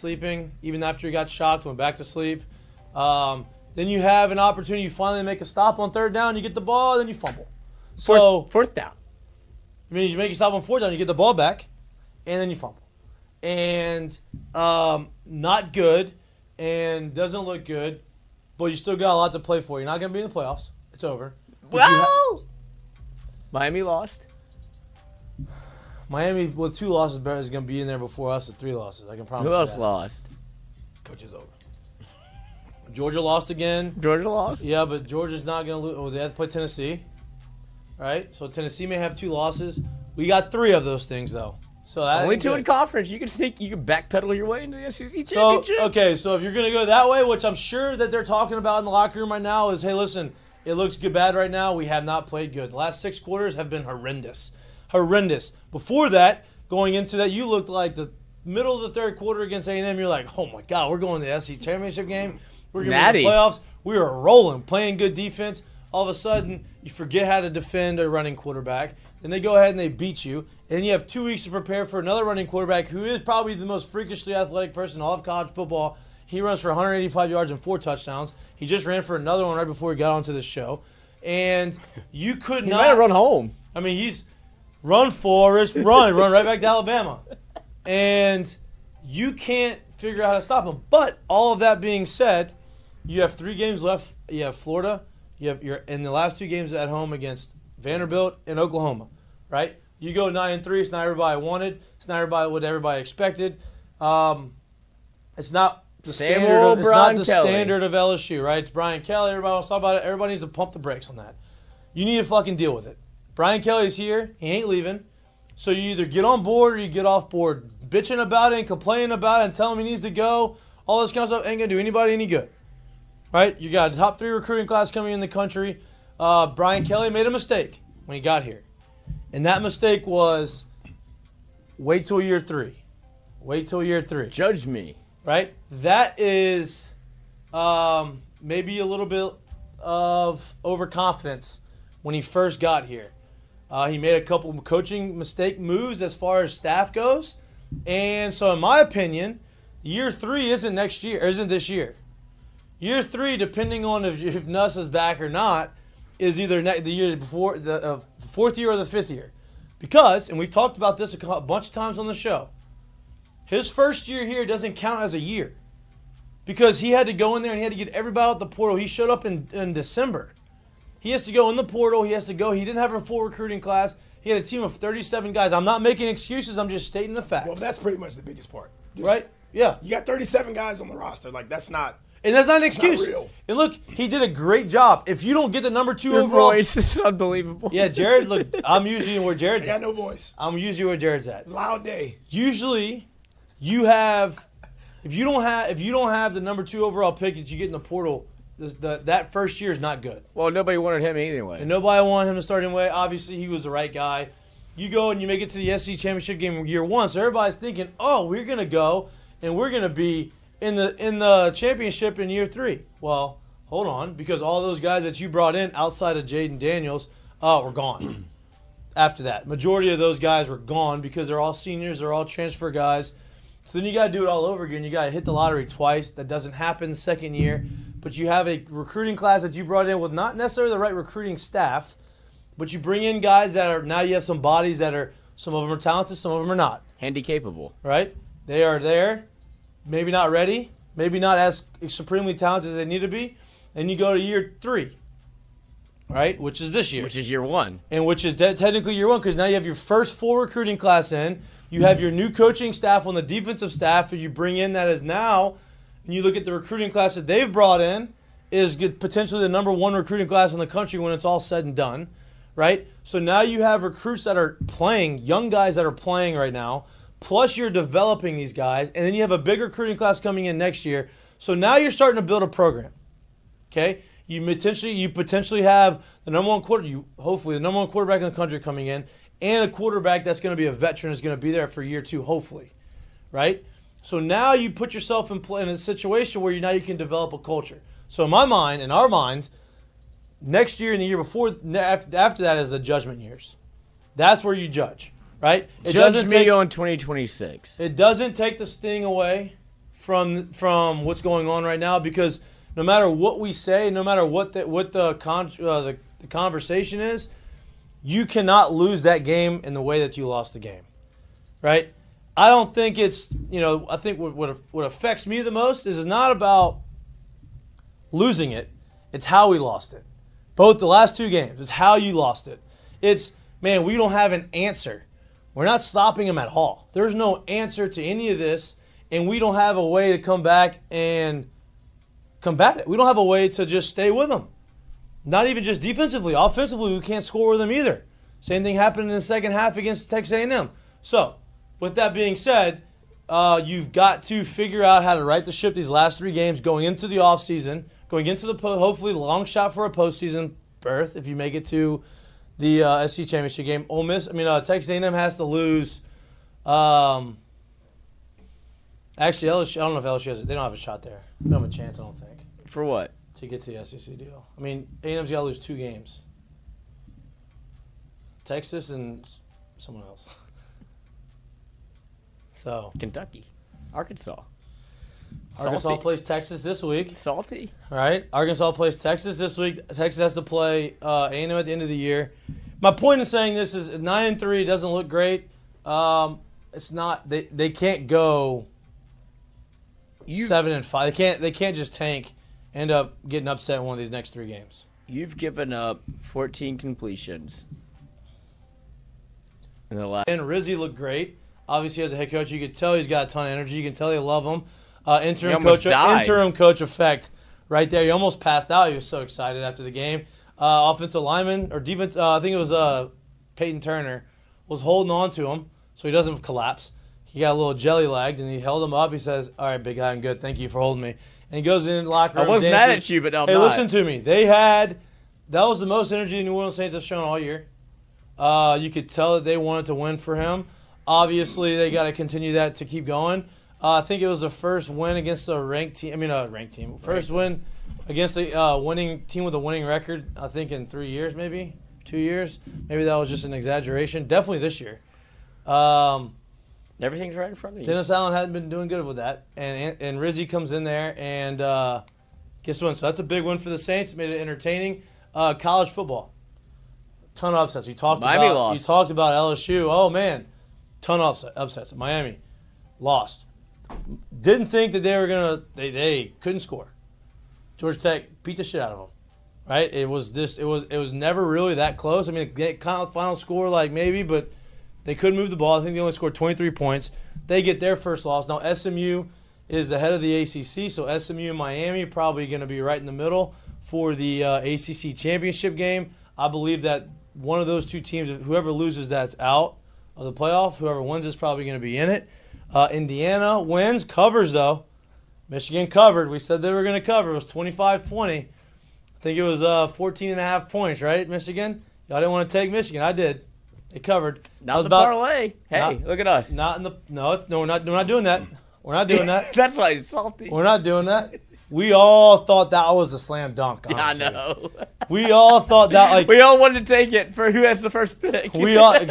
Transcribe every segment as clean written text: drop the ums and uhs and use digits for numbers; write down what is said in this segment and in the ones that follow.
sleeping, even after he got shocked, went back to sleep. Then you have an opportunity. You finally make a stop on third down. You get the ball, then you fumble. So fourth down. I mean, you make a stop on fourth down. You get the ball back, and then you fumble. And not good, and doesn't look good. But you still got a lot to play for. You're not going to be in the playoffs. It's over. Well, Miami lost. Miami with 2 losses is going to be in there before us with 3 losses. I can promise you Who else that. lost? Coach is over. Georgia lost again. Georgia lost? Yeah, but Georgia's not going to lose. Oh, they have to play Tennessee. Right? So Tennessee may have 2 losses. We got 3 of those things, though. So that Only 2 in conference. You can backpedal your way into the SEC championship. So if you're going to go that way, which I'm sure that they're talking about in the locker room right now, is, hey, listen, it looks good bad right now. We have not played good. The last 6 quarters have been horrendous. Horrendous. Before that, going into that, you looked like the middle of the third quarter against A&M. You're like, oh, my God, we're going to the SEC championship game. We're going to be in the playoffs. We were rolling, playing good defense. All of a sudden, you forget how to defend a running quarterback. Then they go ahead and they beat you. And then you have 2 weeks to prepare for another running quarterback who is probably the most freakishly athletic person in all of college football. He runs for 185 yards and 4 touchdowns. He just ran for another one right before he got onto the show. And you could He not. might have run home. I mean, he's run, Forrest, run right back to Alabama. And you can't figure out how to stop him. But all of that being said, you have 3 games left. You have Florida. You're in the last 2 games at home against Vanderbilt and Oklahoma, right? You go 9-3. It's not everybody wanted. It's not what everybody expected. It's not the standard. It's not the standard of LSU, right? It's Brian Kelly. Everybody wants to talk about it. Everybody needs to pump the brakes on that. You need to fucking deal with it. Brian Kelly's here. He ain't leaving. So you either get on board or you get off board. Bitching about it and complaining about it and telling him he needs to go, all this kind of stuff ain't going to do anybody any good. Right? You got a top 3 recruiting class coming in the country. Brian Kelly made a mistake when he got here. And that mistake was wait till year 3. Wait till year 3. Judge me. Right? That is maybe a little bit of overconfidence when he first got here. He made a couple of coaching mistake moves as far as staff goes. And so in my opinion, year 3 isn't this year. Year 3, depending on if Nuss is back or not, is either the year before, the 4th year or the 5th year. Because, and we've talked about this a bunch of times on the show, his first year here doesn't count as a year. Because he had to go in there and he had to get everybody out the portal. He showed up in December. He has to go in the portal. He didn't have a full recruiting class. He had a team of 37 guys. I'm not making excuses. I'm just stating the facts. Well, that's pretty much the biggest part. Right? Yeah. You got 37 guys on the roster. Like, that's not... And that's not an excuse. Not real. And look, he did a great job. If you don't get the number 2 Your overall, voice is unbelievable. Yeah, Jared. Look, I'm usually where Jared's I got at. no voice. I'm usually where Jared's at. Loud day. Usually, you have if you don't have the number 2 overall pick that you get in the portal, that first year is not good. Well, nobody wanted him anyway. And nobody wanted him to start anyway. Obviously, he was the right guy. You go and you make it to the SEC championship game year 1, so everybody's thinking, oh, we're gonna go and we're gonna be in the championship in year 3. Well, hold on, because all those guys that you brought in outside of Jaden Daniels were gone. After that, majority of those guys were gone because they're all seniors, they're all transfer guys. So then you got to do it all over again. You got to hit the lottery twice. That doesn't happen the second year. But you have a recruiting class that you brought in with not necessarily the right recruiting staff, but you bring in guys that are, now you have some bodies that are, some of them are talented, some of them are not. Handy capable. Right? They are there. Maybe not ready, maybe not as supremely talented as they need to be, and you go to year 3, right, which is this year. Which is year 1. And which is technically year 1 because now you have your first full recruiting class in. You have your new coaching staff on the defensive staff that you bring in that is now, and you look at the recruiting class that they've brought in, is potentially the number 1 recruiting class in the country when it's all said and done, right? So now you have recruits that are playing, young guys that are playing right now, plus you're developing these guys, and then you have a big recruiting class coming in next year. So now you're starting to build a program. Okay? You potentially have the number 1 hopefully the number 1 quarterback in the country coming in, and a quarterback that's going to be a veteran is going to be there for year 2, hopefully. Right? So now you put yourself in a situation where you can develop a culture. So in my mind, in our minds, next year and the year before, after that is the judgment years. That's where you judge. Right? Judge me on 2026. It doesn't take the sting away from what's going on right now, because no matter what we say, no matter what the conversation is, you cannot lose that game in the way that you lost the game, right? I don't think it's, I think what affects me the most is it's not about losing it. It's how we lost it. Both the last two games. It's how you lost it. It's, man, we don't have an answer. We're not stopping them at all. There's no answer to any of this, and we don't have a way to come back and combat it. We don't have a way to just stay with them. Not even just defensively. Offensively, we can't score with them either. Same thing happened in the second half against Texas A&M. So, with that being said, you've got to figure out how to right the ship these last three games going into the offseason, going into the hopefully long shot for a postseason berth if you make it to the SEC championship game. Texas A&M has to lose. Actually, LSU, I don't know if LSU has. They don't have a shot there. They don't have a chance, I don't think. For what? To get to the SEC deal. A&M's got to lose two games. Texas and someone else. So Kentucky. Arkansas plays Texas this week. Salty. Right? Arkansas plays Texas this week. Texas has to play A&M at the end of the year. My point in saying this is 9-3 doesn't look great. It's not. They can't go 7-5. They can't just tank. End up getting upset in one of these next three games. You've given up 14 completions in the last. And Rizzi looked great. Obviously, as a head coach, you could tell he's got a ton of energy. You can tell they love him. Interim coach effect right there. He almost passed out. He was so excited after the game. Offensive lineman or defense, I think it was Peyton Turner, was holding on to him so he doesn't collapse. He got a little jelly lagged, and he held him up. He says, "All right, big guy, I'm good. Thank you for holding me." And he goes in the locker room. I was mad at you, but I'm not. Hey, not. Listen to me. That was the most energy the New Orleans Saints have shown all year. You could tell that they wanted to win for him. Obviously, they got to continue that to keep going. I think it was the first win against a ranked team. First win against a winning team with a winning record, I think, in 3 years, maybe 2 years. Maybe that was just an exaggeration. Definitely this year. Everything's right in front of you. Dennis Allen hadn't been doing good with that. And Rizzi comes in there and gets one. So that's a big win for the Saints. Made it entertaining. College football. Ton of upsets. You talked about LSU. Oh, man. Ton of upsets. Miami lost. Didn't think that they were going to – they couldn't score. Georgia Tech beat the shit out of them. Right? It was never really that close. Final score maybe, but they couldn't move the ball. I think they only scored 23 points. They get their first loss. Now SMU is the head of the ACC, so SMU and Miami probably going to be right in the middle for the ACC championship game. I believe that one of those two teams, whoever loses, that's out of the playoff. Whoever wins is probably going to be in it. Indiana wins, covers though. Michigan covered. We said they were going to cover. It was 25-20. I think it was 14.5 points, right, Michigan? Y'all didn't want to take Michigan. I did. They covered. Not the parlay. Hey, look at us. We're not doing that. We're not doing that. That's why it's salty. We're not doing that. We all thought that was the slam dunk. Honestly. I know. We all thought that we all wanted to take it for who has the first pick. We all thought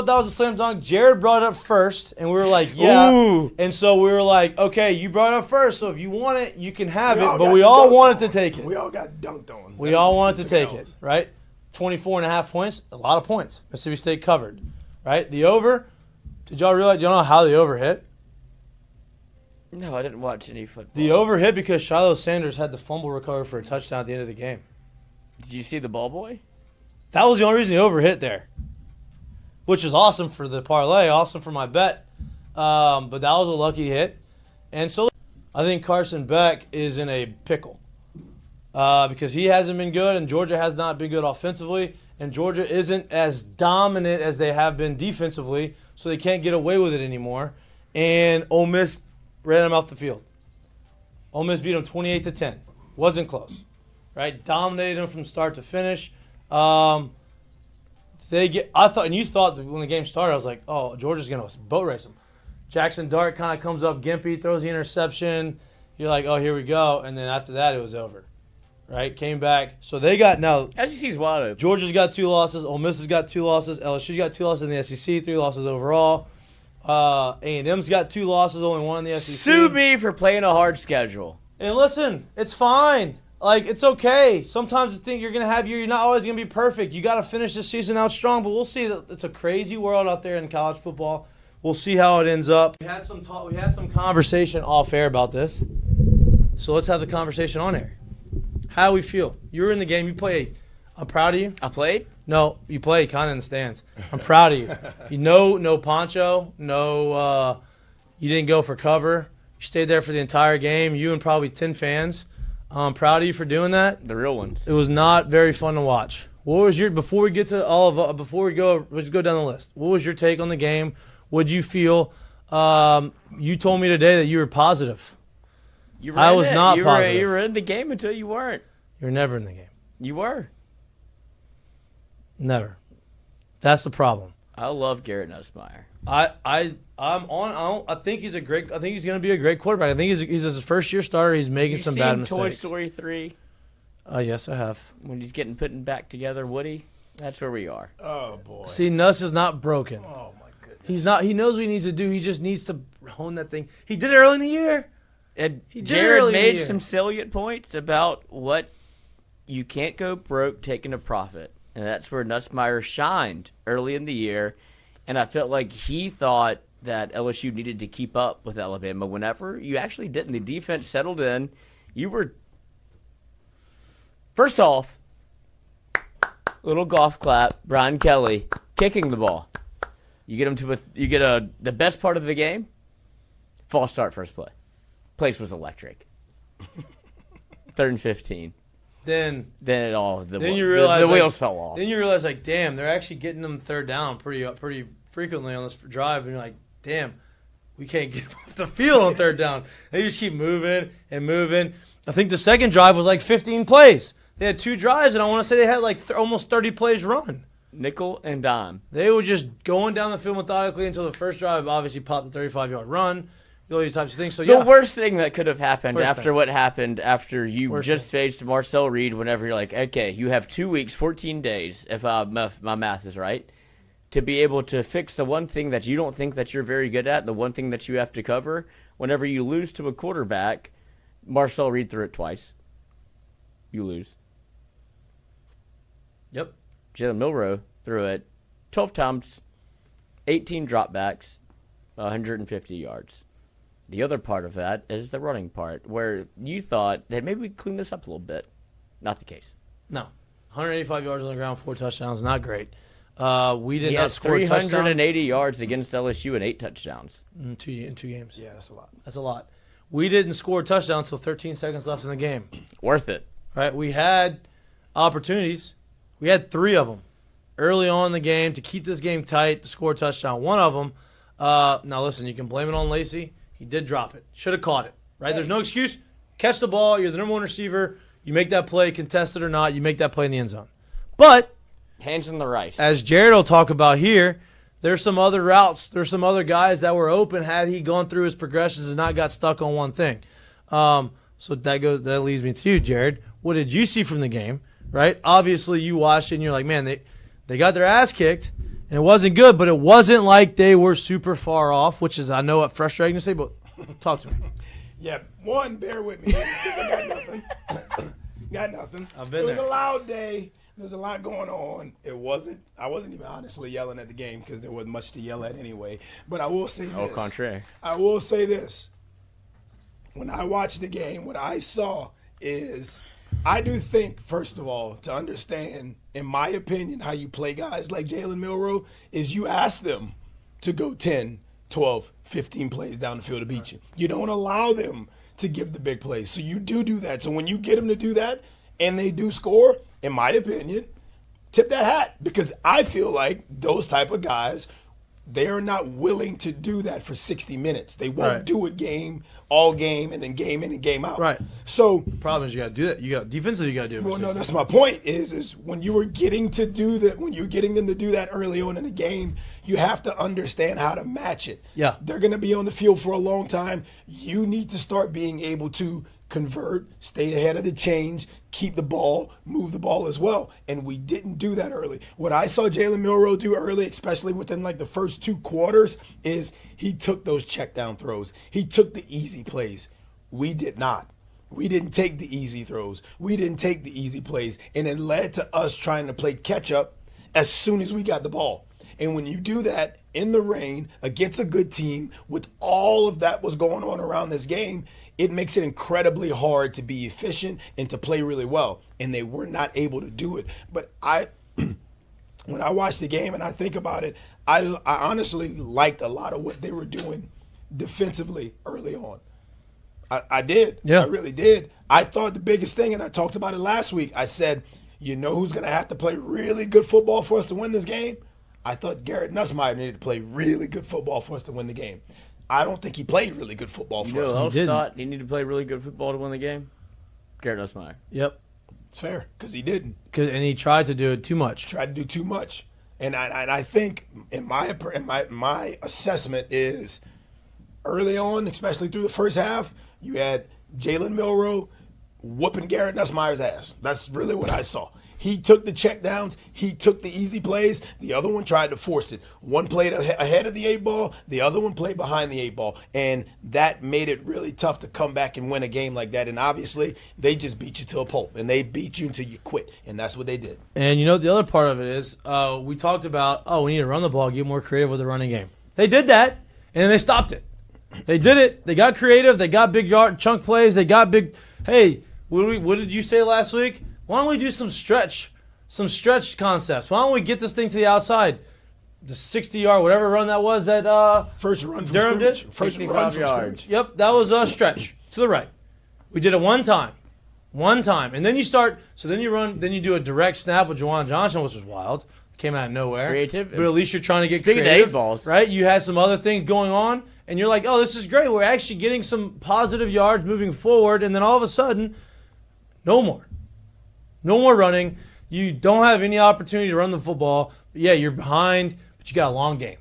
that was a slam dunk. Jared brought it up first, and we were like, yeah. Ooh. And so we were like, okay, you brought it up first, so if you want it, you can have it. But we all wanted to take it. We all got dunked on. We all wanted to take it, right? 24.5 points, a lot of points. Mississippi State covered, right? The over. Did y'all realize? Do y'all know how the over hit? No, I didn't watch any football. The over hit because Shiloh Sanders had the fumble recover for a touchdown at the end of the game. Did you see the ball boy? That was the only reason the over hit there, which is awesome for the parlay, awesome for my bet. But that was a lucky hit. And so I think Carson Beck is in a pickle because he hasn't been good and Georgia has not been good offensively. And Georgia isn't as dominant as they have been defensively, so they can't get away with it anymore. And Ole Miss ran them off the field. Ole Miss beat them 28-10. Wasn't close, right? Dominated them from start to finish. You thought that when the game started, I was like, oh, Georgia's going to boat race them. Jackson Dart kind of comes up gimpy, throws the interception. You're like, oh, here we go. And then after that, it was over, right? Came back. So they got now. SEC's wide open. Georgia's got 2 losses. Ole Miss has got 2 losses. LSU's got 2 losses in the SEC, 3 losses overall. A&M's got 2 losses, only one in the SEC. Sue me for playing a hard schedule. And listen, it's fine. Like, it's okay. Sometimes you think you're going to have you're not always going to be perfect. You got to finish this season out strong, but we'll see. It's a crazy world out there in college football. We'll see how it ends up. We had some talk. We had some conversation off air about this. So let's have the conversation on air. How do we feel? You were in the game. You played. I'm proud of you. I played? No, you played kind of in the stands. I'm proud of you. No poncho. No, you didn't go for cover. You stayed there for the entire game. You and probably 10 fans. I'm proud of you for doing that. The real ones. It was not very fun to watch. What was your before we get to let's go down the list. What was your take on the game? What did you feel? You told me today that you were positive. I was not positive. You were in the game until you weren't. You're never in the game. You were. Never. That's the problem. I love Garrett Nussmeier. I think he's going to be a great quarterback. I think he's his first year starter. He's making some bad mistakes. Toy Story 3? Yes, I have. When he's getting put back together, Woody, that's where we are. Oh boy. See, Nuss is not broken. Oh my goodness. He's not. He knows what he needs to do. He just needs to hone that thing. He did it early in the year. Jared made some salient points about what you can't go broke taking a profit. And that's where Nussmeier shined early in the year. And I felt like he thought that LSU needed to keep up with Alabama whenever you actually didn't. The defense settled in. You were, first off, little golf clap, Brian Kelly kicking the ball. You get him the best part of the game, false start first play. Place was electric. 3rd and 15. Then you realize the wheels fell off. Then you realize, like, damn, they're actually getting them 3rd down pretty frequently on this drive, and you're like, damn, we can't get off the field on 3rd down. They just keep moving and moving. I think the second drive was like 15 plays. They had 2 drives, and I want to say they had like almost 30 plays run. Nickel and dime. They were just going down the field methodically until the first drive obviously popped the 35-yard run. All these types of things. So the worst thing that could have happened what happened after you faced Marcel Reed, whenever you're like, okay, you have 2 weeks, 14 days, if my math is right, to be able to fix the one thing that you don't think that you're very good at, the one thing that you have to cover. Whenever you lose to a quarterback, Marcel Reed threw it twice. You lose. Yep. Jalen Milroe threw it 12 times, 18 dropbacks, 150 yards. The other part of that is the running part, where you thought that maybe we'd clean this up a little bit. Not the case. No. 185 yards on the ground, 4 touchdowns, not great. We did not score 380 yards against LSU and 8 touchdowns. In two games. Yeah, that's a lot. That's a lot. We didn't score a touchdown until 13 seconds left in the game. Worth it. Right? We had opportunities. We had 3 of them early on in the game to keep this game tight, to score a touchdown. One of them, now listen, you can blame it on Lacey. He did drop it. Should have caught it. Right? There's no excuse. Catch the ball. You're the number 1 receiver. You make that play, contested or not, you make that play in the end zone. But hands in the rice. As Jared will talk about here, there's some other routes. There's some other guys that were open had he gone through his progressions and not got stuck on one thing. So that leads me to you, Jared. What did you see from the game? Right? Obviously, you watched it and you're like, man, they got their ass kicked. And it wasn't good, but it wasn't like they were super far off, which is, I know, what frustrating to say, but talk to me. Yeah, one, bear with me, because I got nothing. Got nothing. I've been there. It was a loud day. There's a lot going on. I wasn't even honestly yelling at the game because there wasn't much to yell at anyway. But I will say this. Au contraire. I will say this. When I watched the game, what I saw is I do think, first of all, to understand, in my opinion, how you play guys like Jalen Milroe is you ask them to go 10, 12, 15 plays down the field to beat you. You don't allow them to give the big plays. So you do that. So when you get them to do that and they do score, in my opinion, tip that hat, because I feel like those type of guys, they are not willing to do that for 60 minutes. They won't do it all game, and then game in and game out. Right. So the problem is you got to do that. You got defensively, you got to do it. Well, no, that's my point. Is when you were getting to do that, when you're getting them to do that early on in the game, you have to understand how to match it. Yeah. They're going to be on the field for a long time. You need to start being able to convert, stay ahead of the change, keep the ball, move the ball as well. And we didn't do that early. What I saw Jalen Milroe do early, especially within like the first 2 quarters, is he took those check down throws. He took the easy plays. We did not. We didn't take the easy throws. We didn't take the easy plays. And it led to us trying to play catch up as soon as we got the ball. And when you do that in the rain against a good team with all of that was going on around this game, it makes it incredibly hard to be efficient and to play really well. And they were not able to do it. But when I watch the game and I think about it, I honestly liked a lot of what they were doing defensively early on. I did. Yeah. I really did. I thought the biggest thing, and I talked about it last week, I said, you know who's going to have to play really good football for us to win this game? I thought Garrett Nussmeier needed to play really good football for us to win the game. I don't think he played really good football for us. You know who else thought he needed to play really good football to win the game? Garrett Nussmeier. Yep. It's fair, because he didn't. And he tried to do it too much. Tried to do too much. And I think in my assessment is early on, especially through the first half, you had Jalen Milroe whooping Garrett Nussmeier's ass. That's really what I saw. He took the checkdowns. He took the easy plays. The other one tried to force it. One played ahead of the 8-ball. The other one played behind the 8-ball. And that made it really tough to come back and win a game like that. And obviously, they just beat you to a pulp. And they beat you until you quit. And that's what they did. And you know, the other part of it is we talked about, we need to run the ball, get more creative with the running game. They did that, and then they stopped it. They did it. They got creative. They got big yard chunk plays. They got big. Hey, what did you say last week? Why don't we do some stretch concepts? Why don't we get this thing to the outside? The 60-yard, whatever run that was that first run from Durham scrimmage. did? First run from scrimmage. Yep, that was a stretch to the right. We did it one time. And then you start, so then you run, then you do a direct snap with Juwan Johnson, which was wild. Came out of nowhere. Creative. But at least you're trying to get Speaking creative. of 8-balls. Right? You had some other things going on, and you're like, oh, this is great. We're actually getting some positive yards moving forward, and then all of a sudden, no more. No more running. You don't have any opportunity to run the football. Yeah, you're behind, but you got a long game,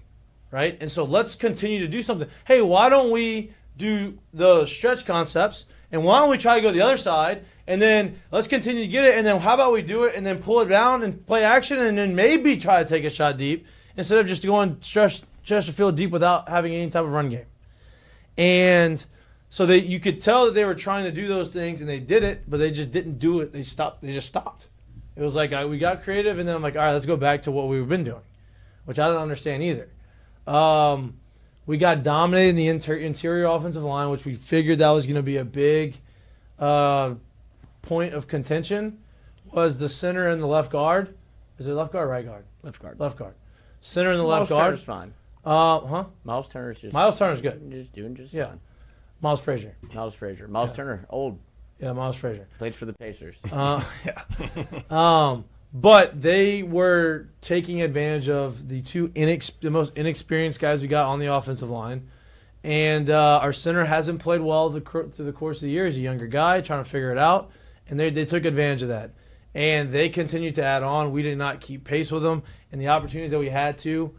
right? And so let's continue to do something. Hey, why don't we do the stretch concepts, and why don't we try to go the other side, and then let's continue to get it, and then how about we do it and then pull it down and play action and then maybe try to take a shot deep instead of just going stretch the field deep without having any type of run game. And so you could tell that they were trying to do those things, and they did it, but they just didn't do it. They stopped. They just stopped. It was like we got creative, and then I'm like, all right, let's go back to what we've been doing, which I don't understand either. We got dominated in the interior offensive line, which we figured that was going to be a big point of contention, was the center and the left guard. Is it left guard or right guard? Left guard. Left guard. Center and the left guard. Miles Turner's fine. Miles Miles Turner's Turner's good. Just doing Yeah. fine. Miles Frazier. Miles Turner, old. Yeah, Miles Frazier. Played for the Pacers. Yeah. But they were taking advantage of the the most inexperienced guys we got on the offensive line. And our center hasn't played well through the course of the year. He's a younger guy trying to figure it out. And they took advantage of that. And they continued to add on. We did not keep pace with them. And the opportunities that we had to,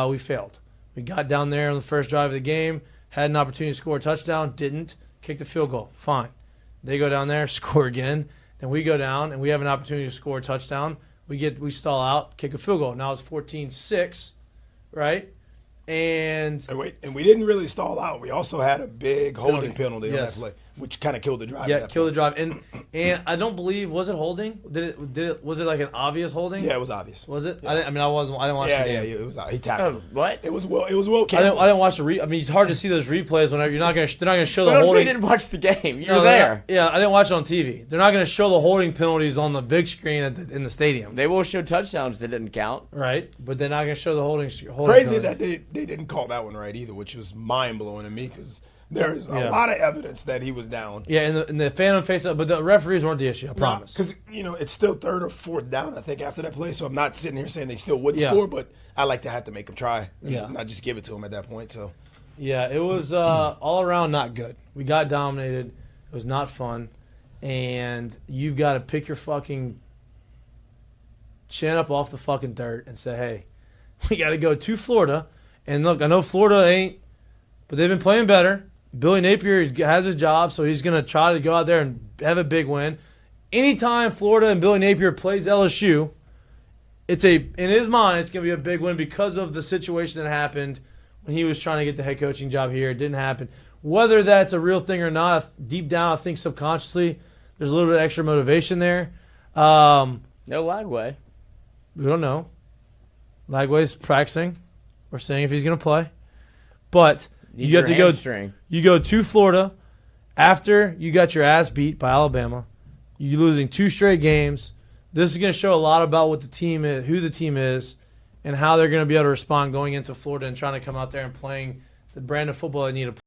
we failed. We got down there on the first drive of the game, had an opportunity to score a touchdown, didn't. Kicked a field goal. Fine. They go down there, score again. Then we go down, and we have an opportunity to score a touchdown. We stall out, kick a field goal. Now it's 14-6, right? And we didn't really stall out. We also had a big holding penalty on that play, which kind of killed the drive. Yeah, killed the drive. And I don't believe, was it holding? Was it like an obvious holding? Yeah, it was obvious. Was it? Yeah. I didn't watch the game. Yeah, it was. He tackled him. What? It was well. I didn't watch the it's hard to see those replays whenever they're not going to show the But holding. You didn't watch the game. You were there. Yeah, I didn't watch it on TV. They're not going to show the holding penalties on the big screen in the stadium. They will show touchdowns that didn't count. Right, but they're not going to show the holding Crazy penalty. that they didn't call that one right either, which was mind-blowing to me because there's a lot of evidence that he was down. Yeah, and the phantom face up, but the referees weren't the issue, I promise. Because, it's still third or fourth down, I think, after that play, so I'm not sitting here saying they still wouldn't score, but I like to have to make them try and not just give it to them at that point. So, yeah, it was all around not good. We got dominated. It was not fun. And you've got to pick your fucking chin up off the fucking dirt and say, hey, we got to go to Florida. And look, I know Florida ain't, but they've been playing better. Billy Napier has his job, so he's going to try to go out there and have a big win. Anytime Florida and Billy Napier plays LSU, in his mind, it's going to be a big win because of the situation that happened when he was trying to get the head coaching job here. It didn't happen. Whether that's a real thing or not, deep down, I think subconsciously there's a little bit of extra motivation there. No Lagway. We don't know. Lagway's practicing. We're saying if he's going to play. But you have to go. You go to Florida after you got your ass beat by Alabama. You're losing 2 straight games. This is going to show a lot about what the team is, who the team is, and how they're going to be able to respond going into Florida and trying to come out there and playing the brand of football they need to play.